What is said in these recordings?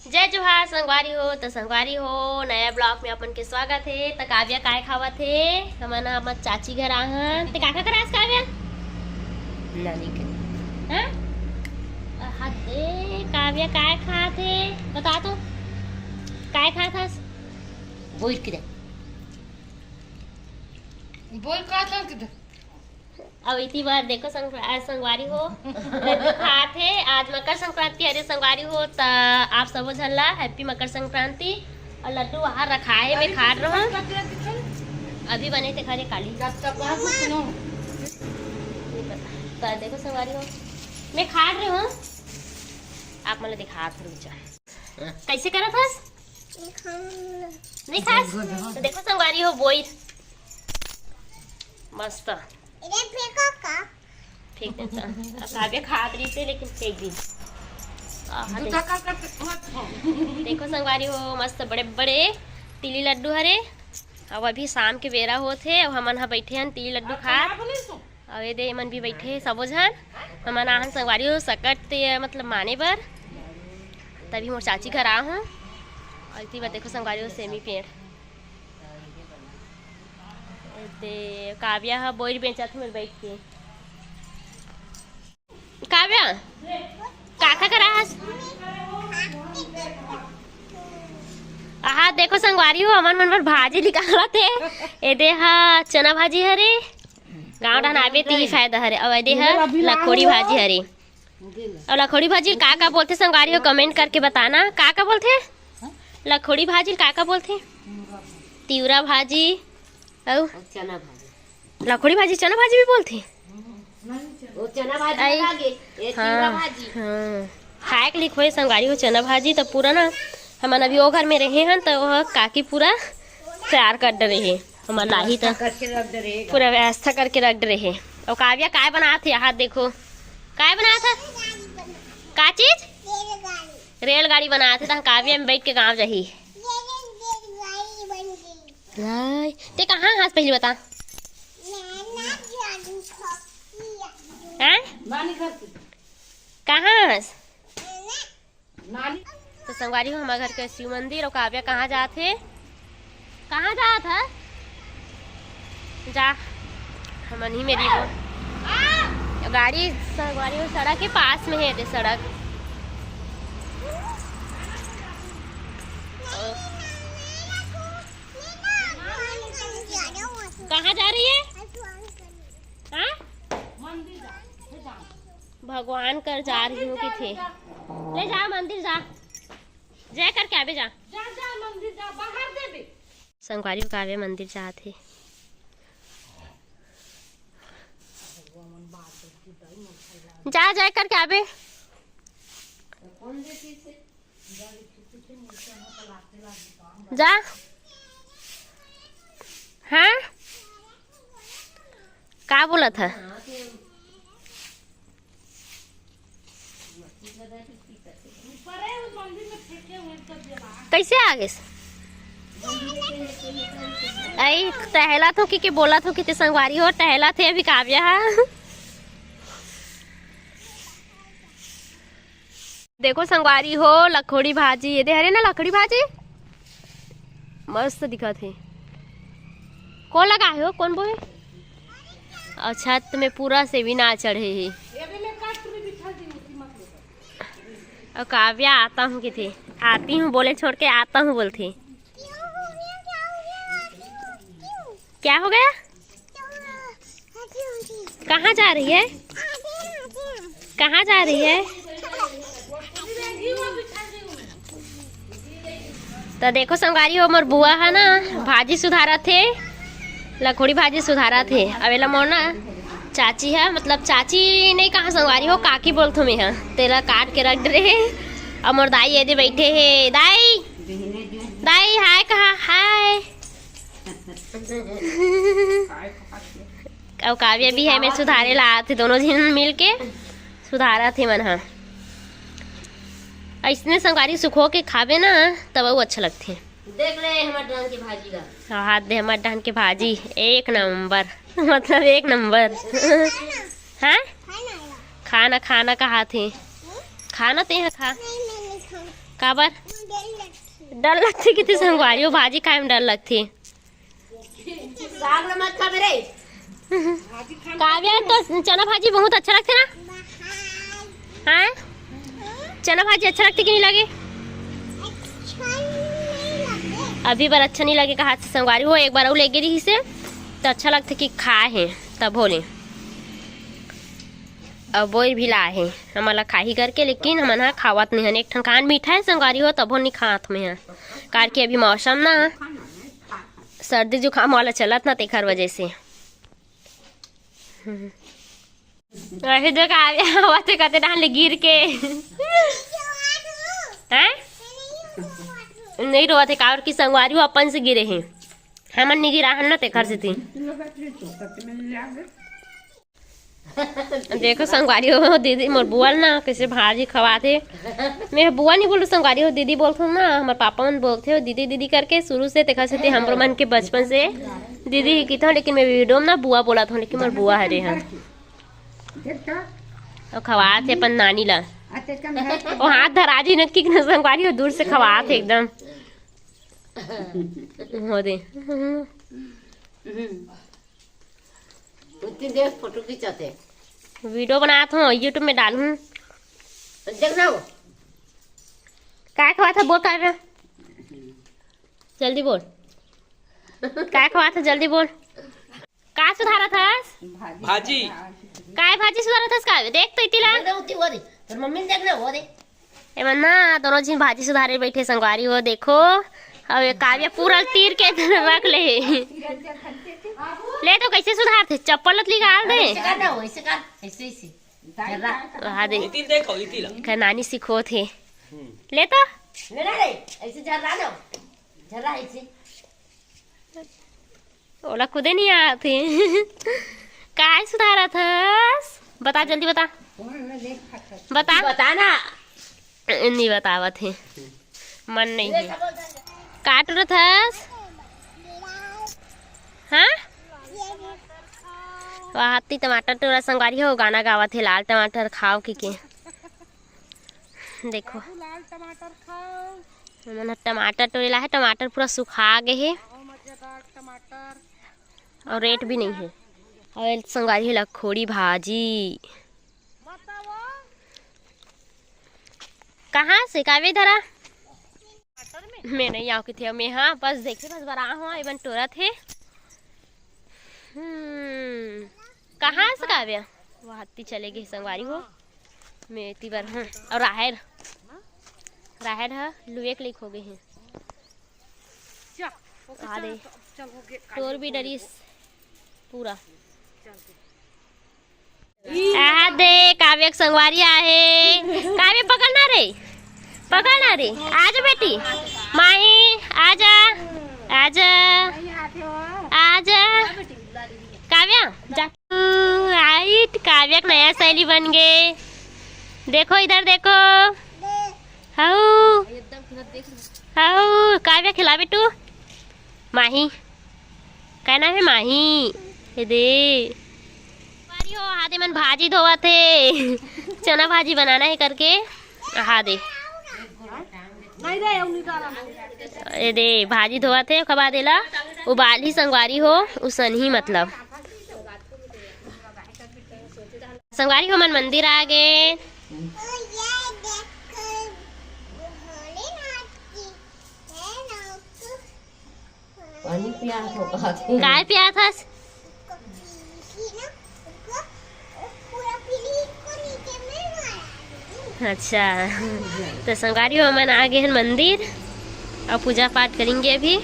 जय जोहार संगवारी हो तो संगवारी हो नया ब्लॉग में अपन के स्वागत है। तो काव्या काय खावत है हमन हमर चाची घर आहन ते काका करास काव्या नानी के हां हदे काव्या काय खात है बता तो काय खात हस बोल के बोल का था किधर अब इतनी बार देखो संगवारी हो खात है आज मकर संक्रांति हरे संगवारी हो तो आप सब झल्ला हैप्पी मकर संक्रांति। और लड्डू वहाँ रखा है मैं खा रहा हूँ अभी बने थे खाने काली तो देखो संगवारी हो मैं खा रही हूँ आप मतलब दिखा कैसे करा था नहीं खास तो देखो संगवारी हो बोई मस्त फेंक देता काव्य खाद रही थे लेकिन फेंक दी देखो संगवारी हो मस्त बड़े बड़े तिली लड्डू हरे अब अभी शाम के बेरा होते और हमन हा बैठे हन तिली लड्डू खा और ये दे मन भी बैठे सबो झन हमन आहन संगवारी हो सकट मतलब माने बर तभी मोर चाची घर आ हूँ और इतनी बार देखो संगवारी हो सेमी पेड़ काव्या हा बोर बेचा था बैठ के काव्या काका करा आहा देखो संगवारी हो हमन मन भाजी निकाला थे ए दे हा चना भाजी हरे गांव ढनाबे ती फायदा हरे और दे हा लखोड़ी भाजी हरे और लखोड़ी भाजी का बोलते संगवारी हो कमेंट करके बताना का बोलते लखोड़ी भाजी का बोलते तिवरा भाजी और चना भाजी लखोड़ी भाजी चना भाजी भी बोलते वो चना भाजी लागे ये तिवरा भाजी हाँ खाए के लिखो संगवारी हो चना भाजी तो पूरा ना हमन अभी वो घर में रहे हैं तो वह काकी पूरा तैयार कर दे रहे हमार लाही तो पूरा व्यवस्था करके रख दे रहे। और काव्या काय बना थे हाथ देखो काय बना था का चीज रेलगाड़ी बना थे तो काव्या में बैठ के गाँव जाही ते कहाँ हंस पहले बता कहाँ हंस तो संगवारी हो हमारे घर के शिव मंदिर और काव्या कहाँ जाते कहाँ जात है जा हमन ही मेरी वो गाड़ी संगवारी हो सड़क के पास में है दे सड़क कहाँ जा रही है हाँ भगवान कर जा रही हूँ कि थे ले जा मंदिर जा जय करके आवे जा मंदिर जा बाहर देबे संगवारी काव्य मंदिर जाते जा जय करके आवे जा हाँ का बोला था कैसे आगे आई टहला तो कि बोला तो कि संगवारी हो टहला थे अभी काव्या देखो संगवारी हो लखोड़ी भाजी ये दे हरे ना लखोड़ी भाजी मस्त दिखा थे कौन लगा हो कौन बोले अच्छा तुम्हें पूरा से भी ना चढ़े है और काव्या आता हूँ कि थे आती हूँ बोले छोड़ के आता हूँ बोलते क्या हो गया कहाँ जा रही है कहाँ जा रही है तो देखो संगवारी हो मोर बुआ है ना भाजी सुधारा थे लखोड़ी भाजी सुधारा थे अवेला मोर ना चाची है मतलब चाची नहीं कहाँ संगवारी हो काकी बोलथो मैं हाँ तेरा काट के रख रहे और मोर दाई ये बैठे है दाई दाई हाय कहा हाय और काव्या भी है मैं सुधारे ला थे दोनों जन मिल के सुधारा थे मन हाँ इसने संगवारी सुखो के खावे ना तब वो अच्छा लगते देख ले हमार डान की भाजी का हाथ दे हमार डान के भाजी एक नंबर मतलब एक नंबर हाँ खाना खाना कहा थे खाना ते खा काबर डर लगती कितनी संगवारी हो भाजी खाए में डर लगती। साग मत खा मेरे। काव्या तो चना भाजी बहुत अच्छा लगते ना। हाँ चना भाजी अच्छा लगती कि नहीं लगे? अभी बार अच्छा नहीं लगे हाथ से संगवारी हो। एक बार वो ले गई से तो अच्छा लगता कि खाए हैं तब बोले अब वो भी लाए हैं हमारा खाही करके, लेकिन हम खावत नहीं है। एक ठन कान मीठा है संगवारी हो तब नहीं खात में है कार के अभी मौसम ना सर्दी जुकाम वाला चलत ना तेखर वजह से। अरे देख हवा से कहते डाल गिर के हैं नहीं रोआ थे कावर की संगवारी हो अपन से गिरे हैं हमन नहीं गिरा हन ना तेखर से थी। देखो संगवारी हो दीदी मोर बुआ ना कैसे भाजी खवाते। मैं बुआ नहीं बोलूँ संगवारी हो दीदी बोलते हो ना। हमारे पापा मन बोलते हो दीदी दीदी करके शुरू से देखा से हम मन के बचपन से दीदी ही की था, लेकिन मैं वीडियो में ना बुआ बोला था, लेकिन मोर बुआ हरे हैं और खवाते अपन नानी ला और हाथ धराजी न की संगवारी हो दूर से खवाते एकदम हो दे। देख फोटो खींचाते वीडियो बनाया था यूट्यूब में डालूं। देखना क्या खवा था बोल कर जल्दी बोल क्या खवा था जल्दी बोल। का सुधारा था भाजी काय भाजी सुधारा था का देख तो इतिला वो दे तो मम्मी ने देखना वो दे एमन ना दोनों जी भाजी सुधारे बैठे संगवारी हो। देखो अब ये काव्य पूरा तीर के रख ले तो कैसे सुधारते चप्पल निकाल दे हाँ दे देखो इतिला का नानी सिखो थे ले तो ऐसे झर्रा ऐसे ओला खुदे नहीं आते काय सुधारा था बता जल्दी बता बता बताना नहीं बतावत है मन नहीं है काट रहा था हाँ हाथी टमाटर टोरा संगवारी हो गाना गावा थे लाल टमाटर खाओ के देखो मैंने टमाटर टोरेला है। टमाटर पूरा सुखा गए है और रेट भी नहीं है। और संगवारी है लखोड़ी भाजी कहाँ से कावे धरा मैं नहीं आओ की थे मैं हाँ बस देखे बस बरा हूँ एवं टोरा थे। कहाँ से काव्या वो हाथी चले गए संगवारी हो मैं इतनी बार हूँ। और राहर राहर है लुए के लिख हो गए हैं आधे टोर भी डरी पूरा दे काव्य संगवारी आहे काव्य पकड़ना रे आजा बेटी माही आजा आजा आजा काव्या जा आइट काव्य का नया शैली बन गए। देखो इधर देखो हाउ हाउ काव्य खिला बेटू माही क्या नाम है माही ये दे हो हादे मन भाजी धोवा थे चना भाजी बनाना है करके हादे ये दे भाजी धोवा थे खबा देला उबाल ही संगवारी हो उसन ही मतलब संगवारी हो मन मंदिर आ गए। पानी पिया काय पिया था अच्छा तो संगवारी हो मन आ गए हैं मंदिर और पूजा पाठ करेंगे अभी।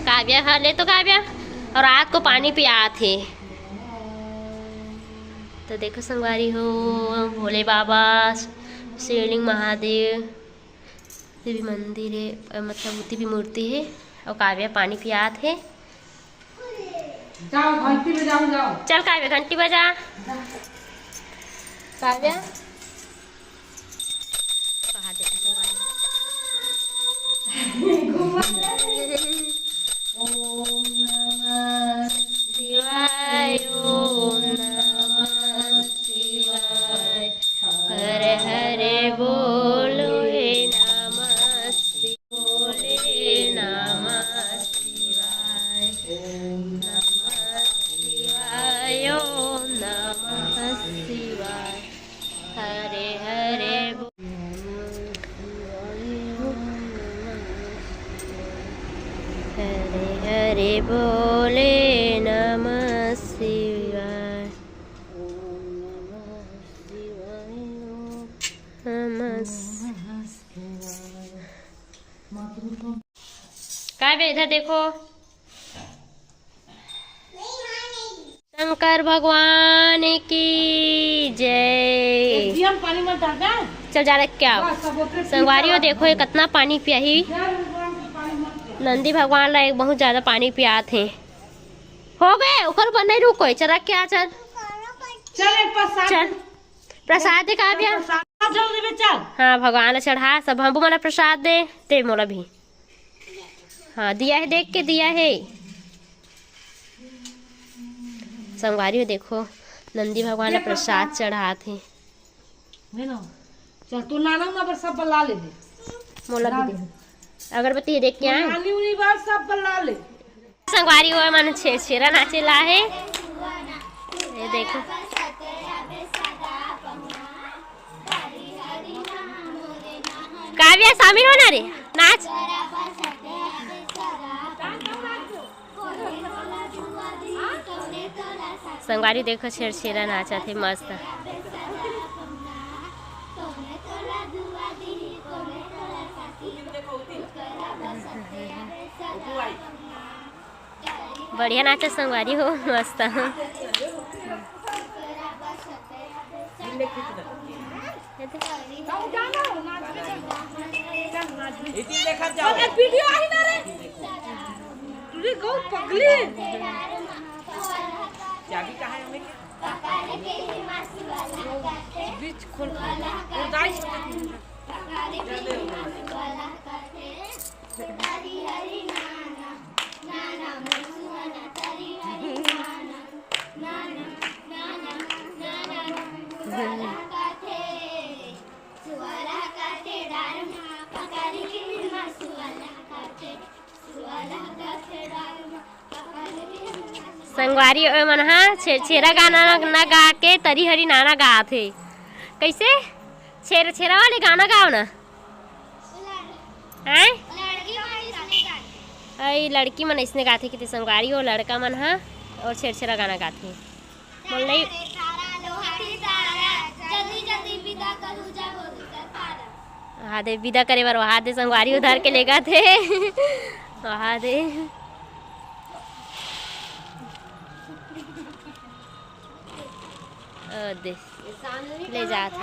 काव्या है ले तो काव्या और रात को पानी पिया थे तो देखो संगवारी हो भोले बाबा शिवलिंग महादेव ये भी मंदिर है मतलब उतनी भी मूर्ति है और काव्या पानी पिया थे। जाओ घंटी बजाओ जाओ चल काव्या घंटी बजा काव्या ओम नमः शिवाय ओम नमः शिवाय हरे हरे बोलो हे नाम भोले नमः शिवाय काय बे इधर देखो। शंकर भगवान की जय। चल जा रहे क्या संगवारियों देखो ये कितना पानी पिया ही। नंदी भगवान ला एक बहुत ज्यादा पानी पिया थे। हो गए उकर पर नहीं रुको चला क्या चल चल प्रसाद दे का बिया। हाँ भगवान चढ़ा सब हम मोला प्रसाद दे ते मोला भी। हाँ दिया है देख के दिया है। संगवारी देखो नंदी भगवान प्रसाद चढ़ा थे। चल तू नाना ना पर सब बल्ला ले मोला भी दे अगरबत्ती देख के आए सब बल्ला ले। संगवारी हुआ मन छेरा नाचे ला है। ये देखो काव्या शामिल होना रे नाच। संगवारी देखो छेरा नाचा थे मस्त। बढ़िया नाचा संगवारी हो मस्त। चाबी कहाँ है हमें? बीच खोल संगवारी मन हाँ छेरा गाना ना गा के तरी हरी नाना गा थे। कैसे छेरा वाले गाना गाओ ना। आई लड़की मन इसने गाथे कि संगवारी हो लड़का मन हाँ और छेरा गाना गाथे। बोल नहीं हाँ दे विदा करे बार वहाँ दे संगवारी उधर के लेगा थे वहाँ दे ले जाते।